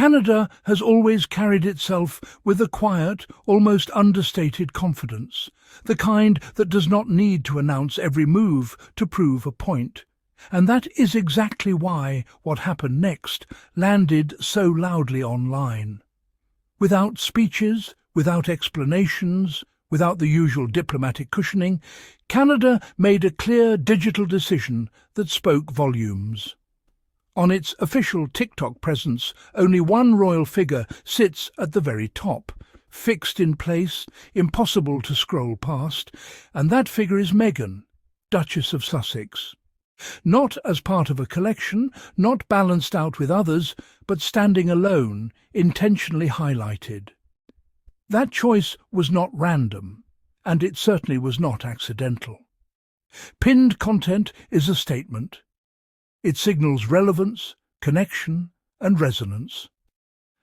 Canada has always carried itself with a quiet, almost understated confidence, the kind that does not need to announce every move to prove a point. And that is exactly why what happened next landed so loudly online. Without speeches, without explanations, without the usual diplomatic cushioning, Canada made a clear digital decision that spoke volumes. On its official TikTok presence, only one royal figure sits at the very top, fixed in place, impossible to scroll past, and that figure is Meghan, Duchess of Sussex. Not as part of a collection, not balanced out with others, but standing alone, intentionally highlighted. That choice was not random, and it certainly was not accidental. Pinned content is a statement. It signals relevance, connection, and resonance.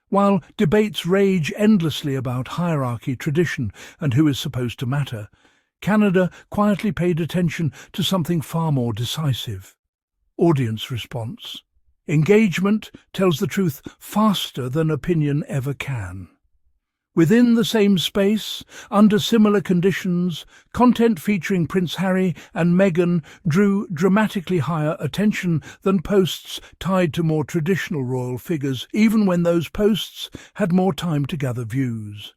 While debates rage endlessly about hierarchy, tradition, and who is supposed to matter, Canada quietly paid attention to something far more decisive: audience response. Engagement tells the truth faster than opinion ever can. Within the same space, under similar conditions, content featuring Prince Harry and Meghan drew dramatically higher attention than posts tied to more traditional royal figures, even when those posts had more time to gather views.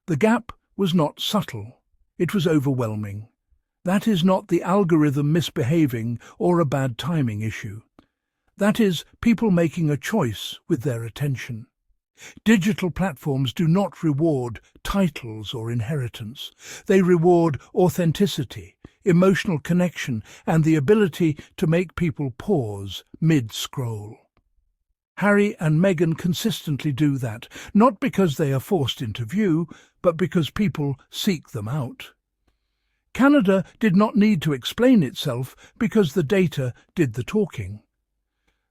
The gap was not subtle, it was overwhelming. That is not the algorithm misbehaving or a bad timing issue. That is people making a choice with their attention. Digital platforms do not reward titles or inheritance. They reward authenticity, emotional connection, and the ability to make people pause mid-scroll. Harry and Meghan consistently do that, not because they are forced into view, but because people seek them out. Canada did not need to explain itself because the data did the talking.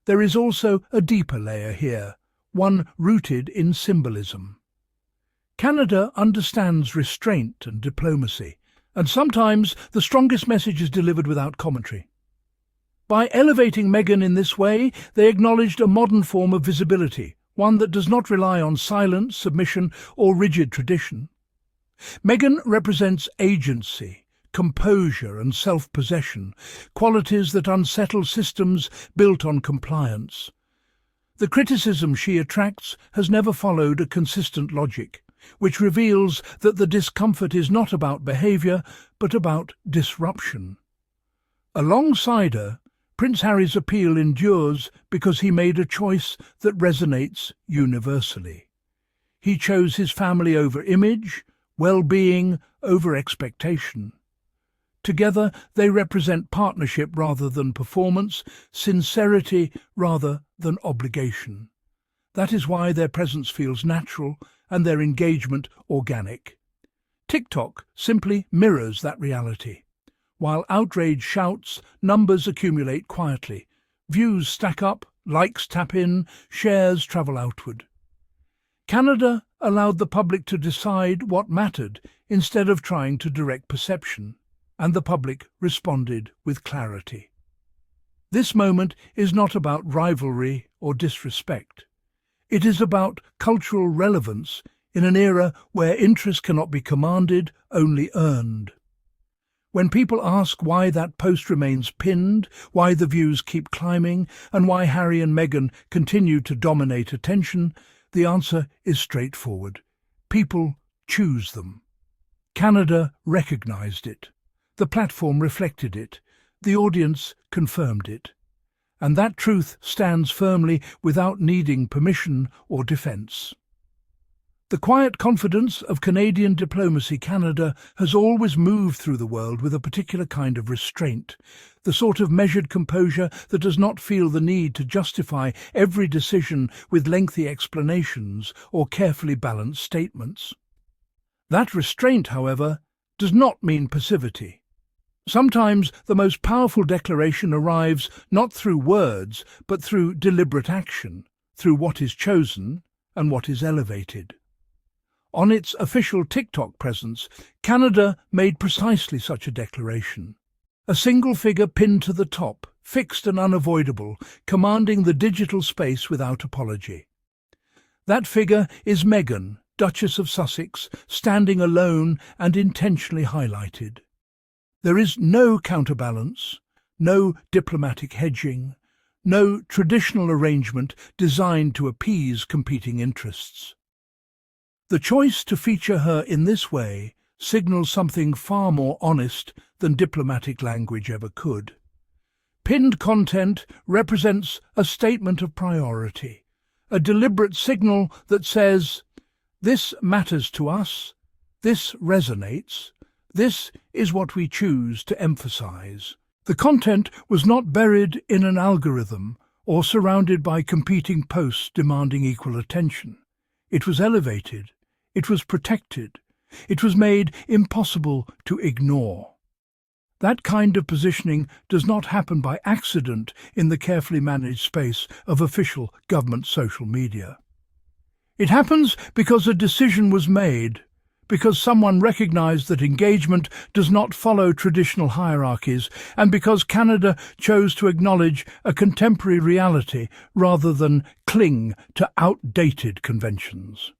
There is also a deeper layer here, one rooted in symbolism. Canada understands restraint and diplomacy, and sometimes the strongest message is delivered without commentary. By elevating Meghan in this way, they acknowledged a modern form of visibility, one that does not rely on silence, submission, or rigid tradition. Meghan represents agency, composure, and self-possession, qualities that unsettle systems built on compliance. The criticism she attracts has never followed a consistent logic, which reveals that the discomfort is not about behaviour, but about disruption. Alongside her, Prince Harry's appeal endures because he made a choice that resonates universally. He chose his family over image, well-being over expectation. Together, they represent partnership rather than performance, sincerity rather than obligation. That is why their presence feels natural and their engagement organic. TikTok simply mirrors that reality. While outrage shouts, numbers accumulate quietly. Views stack up, likes tap in, shares travel outward. Canada allowed the public to decide what mattered instead of trying to direct perception, and the public responded with clarity. This moment is not about rivalry or disrespect. It is about cultural relevance in an era where interest cannot be commanded, only earned. When people ask why that post remains pinned, why the views keep climbing, and why Harry and Meghan continue to dominate attention, the answer is straightforward. People choose them. Canada recognized it. The platform reflected it. The audience confirmed it. And that truth stands firmly without needing permission or defense. The quiet confidence of Canadian diplomacy. Canada has always moved through the world with a particular kind of restraint, the sort of measured composure that does not feel the need to justify every decision with lengthy explanations or carefully balanced statements. That restraint, however, does not mean passivity. Sometimes the most powerful declaration arrives not through words, but through deliberate action, through what is chosen and what is elevated. On its official TikTok presence, Canada made precisely such a declaration. A single figure pinned to the top, fixed and unavoidable, commanding the digital space without apology. That figure is Meghan, Duchess of Sussex, standing alone and intentionally highlighted. There is no counterbalance, no diplomatic hedging, no traditional arrangement designed to appease competing interests. The choice to feature her in this way signals something far more honest than diplomatic language ever could. Pinned content represents a statement of priority, a deliberate signal that says, "This matters to us, this resonates, this is what we choose to emphasize." The content was not buried in an algorithm or surrounded by competing posts demanding equal attention. It was elevated, it was protected, it was made impossible to ignore. That kind of positioning does not happen by accident in the carefully managed space of official government social media. It happens because a decision was made, because someone recognized that engagement does not follow traditional hierarchies, and because Canada chose to acknowledge a contemporary reality rather than cling to outdated conventions.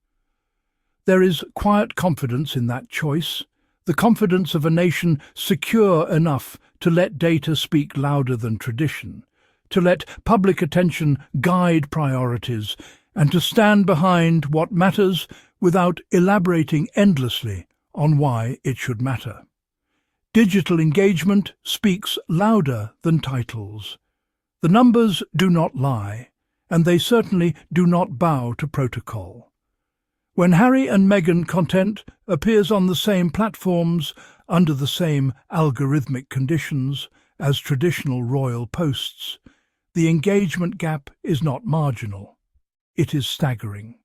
There is quiet confidence in that choice, the confidence of a nation secure enough to let data speak louder than tradition, to let public attention guide priorities, and to stand behind what matters without elaborating endlessly on why it should matter. Digital engagement speaks louder than titles. The numbers do not lie, and they certainly do not bow to protocol. When Harry and Meghan content appears on the same platforms, under the same algorithmic conditions as traditional royal posts, the engagement gap is not marginal. It is staggering.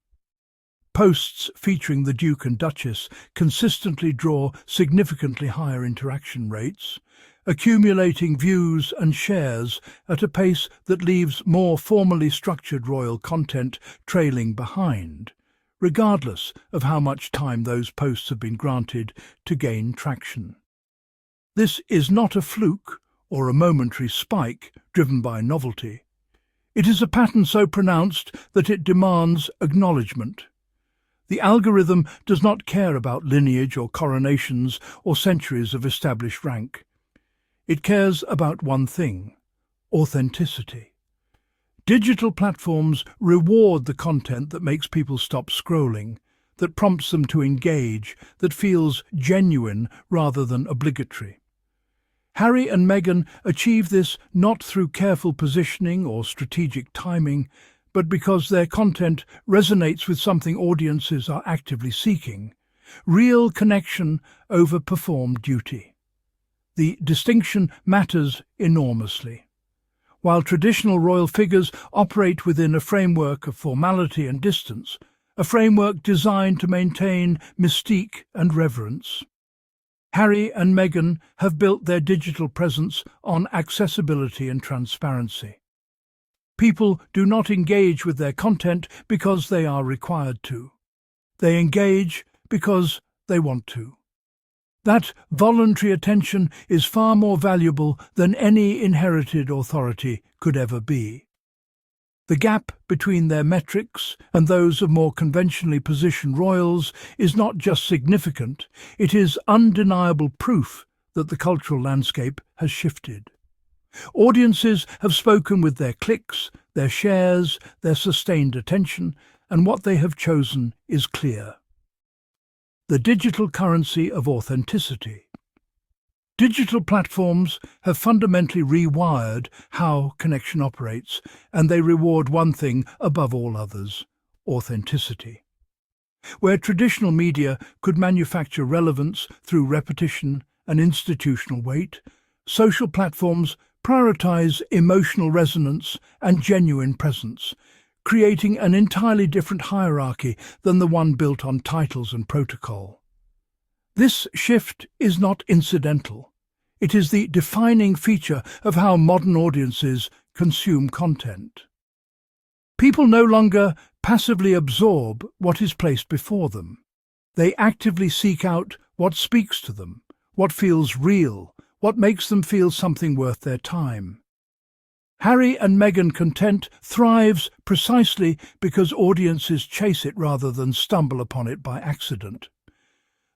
Posts featuring the Duke and Duchess consistently draw significantly higher interaction rates, accumulating views and shares at a pace that leaves more formally structured royal content trailing behind, regardless of how much time those posts have been granted to gain traction. This is not a fluke or a momentary spike driven by novelty. It is a pattern so pronounced that it demands acknowledgement. The algorithm does not care about lineage or coronations or centuries of established rank. It cares about one thing: authenticity. Digital platforms reward the content that makes people stop scrolling, that prompts them to engage, that feels genuine rather than obligatory. Harry and Meghan achieve this not through careful positioning or strategic timing, but because their content resonates with something audiences are actively seeking: real connection over performed duty. The distinction matters enormously. While traditional royal figures operate within a framework of formality and distance, a framework designed to maintain mystique and reverence, Harry and Meghan have built their digital presence on accessibility and transparency. People do not engage with their content because they are required to. They engage because they want to. That voluntary attention is far more valuable than any inherited authority could ever be. The gap between their metrics and those of more conventionally positioned royals is not just significant, it is undeniable proof that the cultural landscape has shifted. Audiences have spoken with their clicks, their shares, their sustained attention, and what they have chosen is clear: the digital currency of authenticity. Digital platforms have fundamentally rewired how connection operates, and they reward one thing above all others: authenticity. Where traditional media could manufacture relevance through repetition and institutional weight, social platforms prioritize emotional resonance and genuine presence, creating an entirely different hierarchy than the one built on titles and protocol. This shift is not incidental. It is the defining feature of how modern audiences consume content. People no longer passively absorb what is placed before them. They actively seek out what speaks to them, what feels real, what makes them feel something worth their time. Harry and Meghan content thrives precisely because audiences chase it rather than stumble upon it by accident.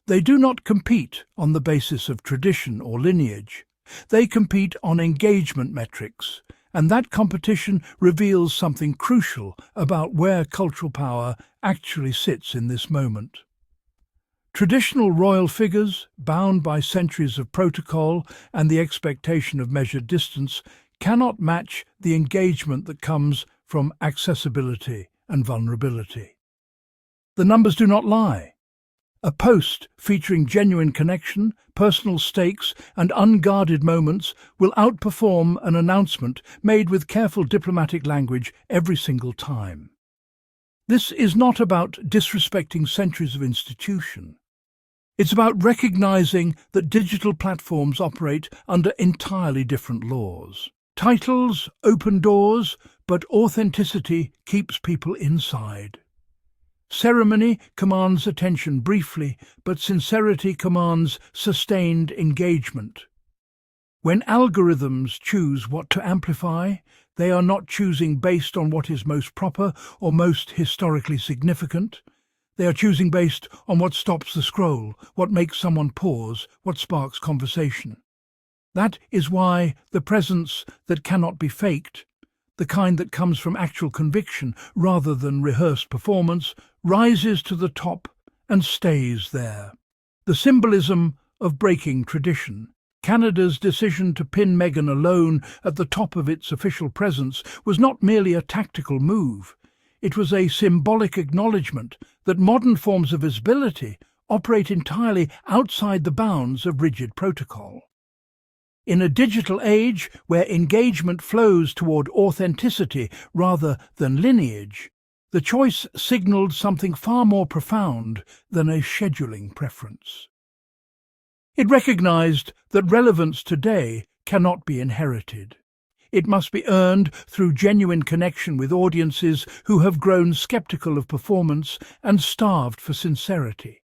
They do not compete on the basis of tradition or lineage. They compete on engagement metrics, and that competition reveals something crucial about where cultural power actually sits in this moment. Traditional royal figures, bound by centuries of protocol and the expectation of measured distance, cannot match the engagement that comes from accessibility and vulnerability. The numbers do not lie. A post featuring genuine connection, personal stakes, and unguarded moments will outperform an announcement made with careful diplomatic language every single time. This is not about disrespecting centuries of institution. It's about recognizing that digital platforms operate under entirely different laws. Titles open doors, but authenticity keeps people inside. Ceremony commands attention briefly, but sincerity commands sustained engagement. When algorithms choose what to amplify, they are not choosing based on what is most proper or most historically significant. They are choosing based on what stops the scroll, what makes someone pause, what sparks conversation. That is why the presence that cannot be faked, the kind that comes from actual conviction rather than rehearsed performance, rises to the top and stays there. The symbolism of breaking tradition. Canada's decision to pin Meghan alone at the top of its official presence was not merely a tactical move. It was a symbolic acknowledgement that modern forms of visibility operate entirely outside the bounds of rigid protocol. In a digital age where engagement flows toward authenticity rather than lineage, the choice signaled something far more profound than a scheduling preference. It recognized that relevance today cannot be inherited. It must be earned through genuine connection with audiences who have grown skeptical of performance and starved for sincerity.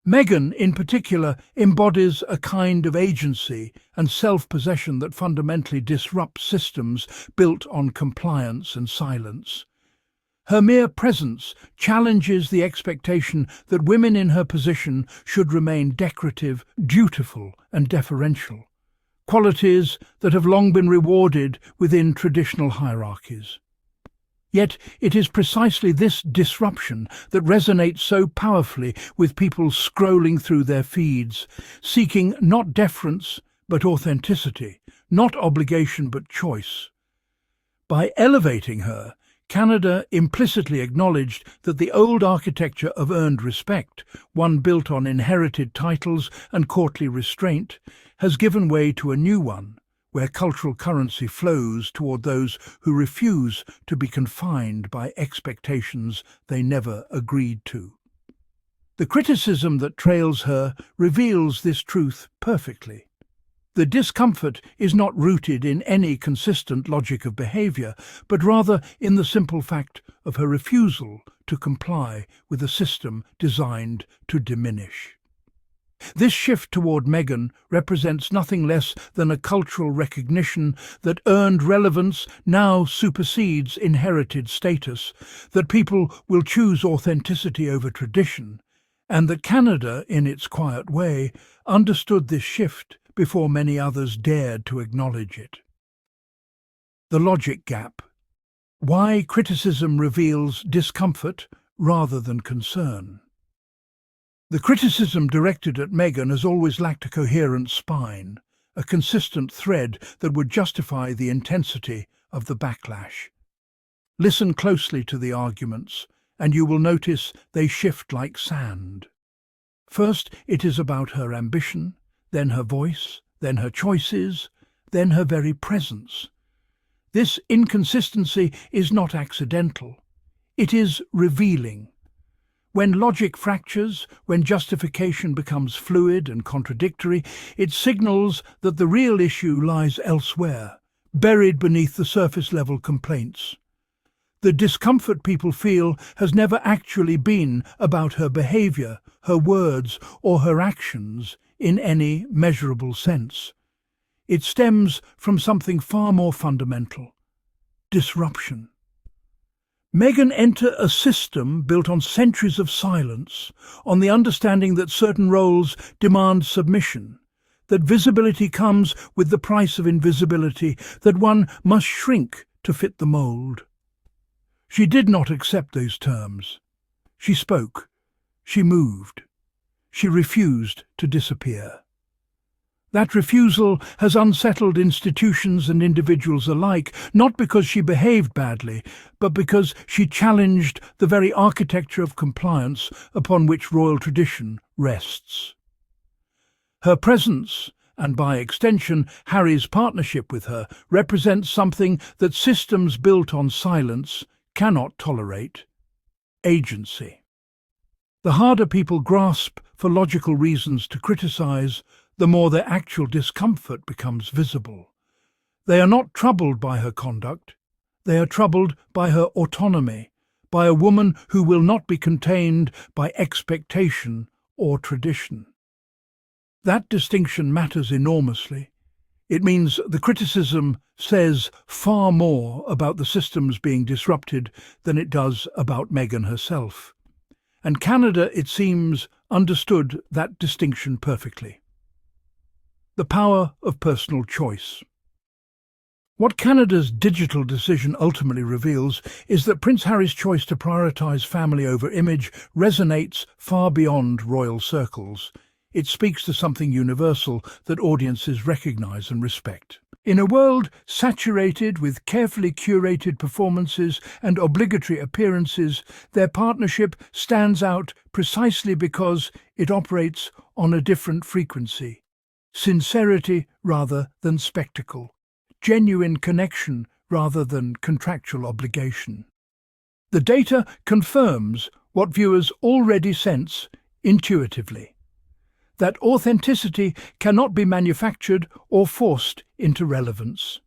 Meghan, in particular, embodies a kind of agency and self-possession that fundamentally disrupts systems built on compliance and silence. Her mere presence challenges the expectation that women in her position should remain decorative, dutiful, and deferential, qualities that have long been rewarded within traditional hierarchies. Yet it is precisely this disruption that resonates so powerfully with people scrolling through their feeds, seeking not deference but authenticity, not obligation but choice. By elevating her, Canada implicitly acknowledged that the old architecture of earned respect, one built on inherited titles and courtly restraint, has given way to a new one, where cultural currency flows toward those who refuse to be confined by expectations they never agreed to. The criticism that trails her reveals this truth perfectly. The discomfort is not rooted in any consistent logic of behavior, but rather in the simple fact of her refusal to comply with a system designed to diminish. This shift toward Meghan represents nothing less than a cultural recognition that earned relevance now supersedes inherited status, that people will choose authenticity over tradition, and that Canada, in its quiet way, understood this shift before many others dared to acknowledge it. The logic gap. Why criticism reveals discomfort rather than concern. The criticism directed at Meghan has always lacked a coherent spine, a consistent thread that would justify the intensity of the backlash. Listen closely to the arguments, and you will notice they shift like sand. First, it is about her ambition, then her voice, then her choices, then her very presence. This inconsistency is not accidental. It is revealing. When logic fractures, when justification becomes fluid and contradictory, it signals that the real issue lies elsewhere, buried beneath the surface-level complaints. The discomfort people feel has never actually been about her behavior, her words, or her actions in any measurable sense. It stems from something far more fundamental: disruption. Meghan enters a system built on centuries of silence, on the understanding that certain roles demand submission, that visibility comes with the price of invisibility, that one must shrink to fit the mould. She did not accept those terms. She spoke. She moved. She refused to disappear. That refusal has unsettled institutions and individuals alike, not because she behaved badly, but because she challenged the very architecture of compliance upon which royal tradition rests. Her presence, and by extension Harry's partnership with her, represents something that systems built on silence cannot tolerate: agency. The harder people grasp for logical reasons to criticize, the more their actual discomfort becomes visible. They are not troubled by her conduct. They are troubled by her autonomy, by a woman who will not be contained by expectation or tradition. That distinction matters enormously. It means the criticism says far more about the systems being disrupted than it does about Meghan herself. And Canada, it seems, understood that distinction perfectly. The power of personal choice. What Canada's digital decision ultimately reveals is that Prince Harry's choice to prioritise family over image resonates far beyond royal circles. It speaks to something universal that audiences recognise and respect. In a world saturated with carefully curated performances and obligatory appearances, their partnership stands out precisely because it operates on a different frequency: sincerity rather than spectacle, genuine connection rather than contractual obligation. The data confirms what viewers already sense intuitively: that authenticity cannot be manufactured or forced into relevance.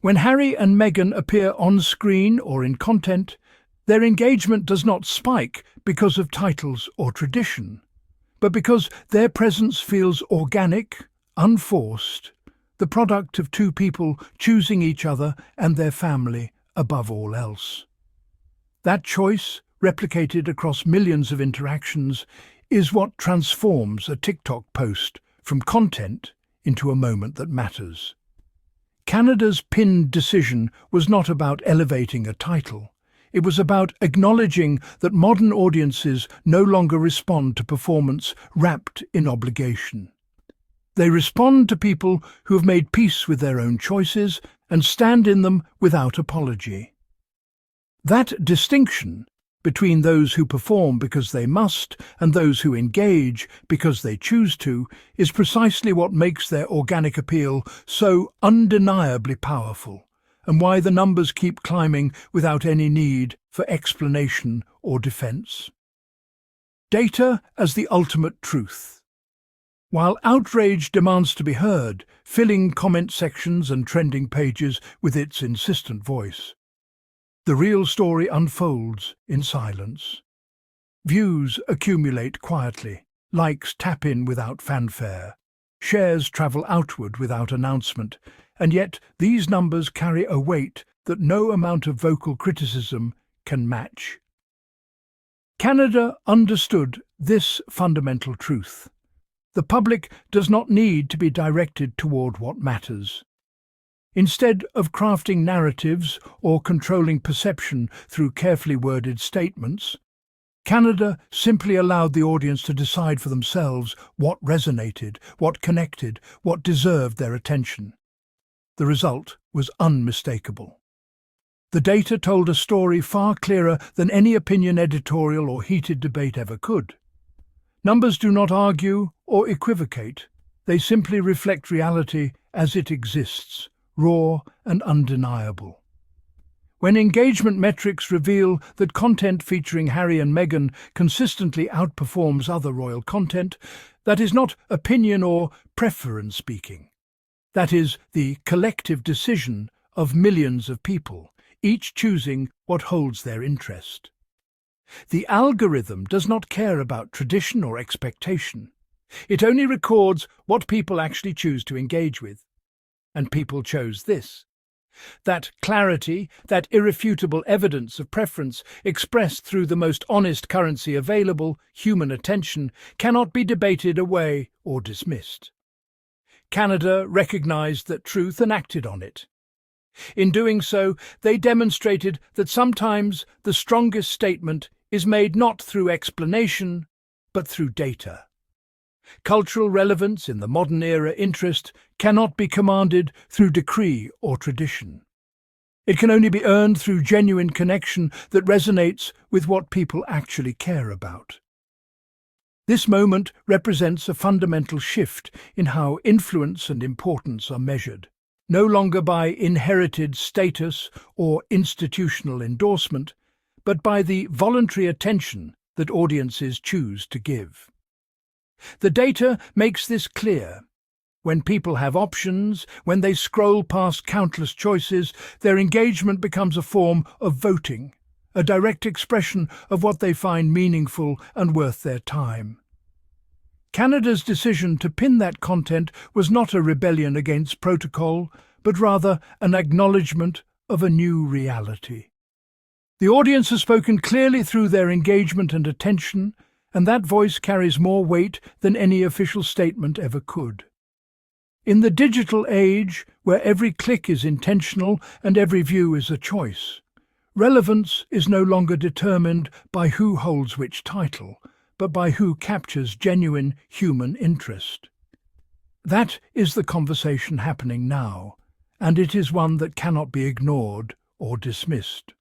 When Harry and Meghan appear on screen or in content, their engagement does not spike because of titles or tradition, but because their presence feels organic, unforced, the product of two people choosing each other and their family above all else. That choice, replicated across millions of interactions, is what transforms a TikTok post from content into a moment that matters. Canada's pinned decision was not about elevating a title. It was about acknowledging that modern audiences no longer respond to performance wrapped in obligation. They respond to people who have made peace with their own choices and stand in them without apology. That distinction between those who perform because they must and those who engage because they choose to is precisely what makes their organic appeal so undeniably powerful, and why the numbers keep climbing without any need for explanation or defense. Data as the ultimate truth. While outrage demands to be heard, filling comment sections and trending pages with its insistent voice, the real story unfolds in silence. Views accumulate quietly, likes tap in without fanfare, shares travel outward without announcement, and yet these numbers carry a weight that no amount of vocal criticism can match. Canada understood this fundamental truth. The public does not need to be directed toward what matters. Instead of crafting narratives or controlling perception through carefully worded statements, Canada simply allowed the audience to decide for themselves what resonated, what connected, what deserved their attention. The result was unmistakable. The data told a story far clearer than any opinion editorial or heated debate ever could. Numbers do not argue or equivocate. They simply reflect reality as it exists, raw and undeniable. When engagement metrics reveal that content featuring Harry and Meghan consistently outperforms other royal content, that is not opinion or preference speaking. That is the collective decision of millions of people, each choosing what holds their interest. The algorithm does not care about tradition or expectation. It only records what people actually choose to engage with. and people chose this. That clarity, that irrefutable evidence of preference expressed through the most honest currency available, human attention, cannot be debated away or dismissed. Canada recognized that truth and acted on it. In doing so, they demonstrated that sometimes the strongest statement is made not through explanation, but through data. Cultural relevance in the modern era interest cannot be commanded through decree or tradition. It can only be earned through genuine connection that resonates with what people actually care about. This moment represents a fundamental shift in how influence and importance are measured, no longer by inherited status or institutional endorsement, but by the voluntary attention that audiences choose to give. The data makes this clear. When people have options, when they scroll past countless choices, their engagement becomes a form of voting, a direct expression of what they find meaningful and worth their time. Canada's decision to pin that content was not a rebellion against protocol, but rather an acknowledgement of a new reality. The audience has spoken clearly through their engagement and attention, and that voice carries more weight than any official statement ever could. In the digital age, where every click is intentional and every view is a choice, relevance is no longer determined by who holds which title, but by who captures genuine human interest. That is the conversation happening now, and it is one that cannot be ignored or dismissed.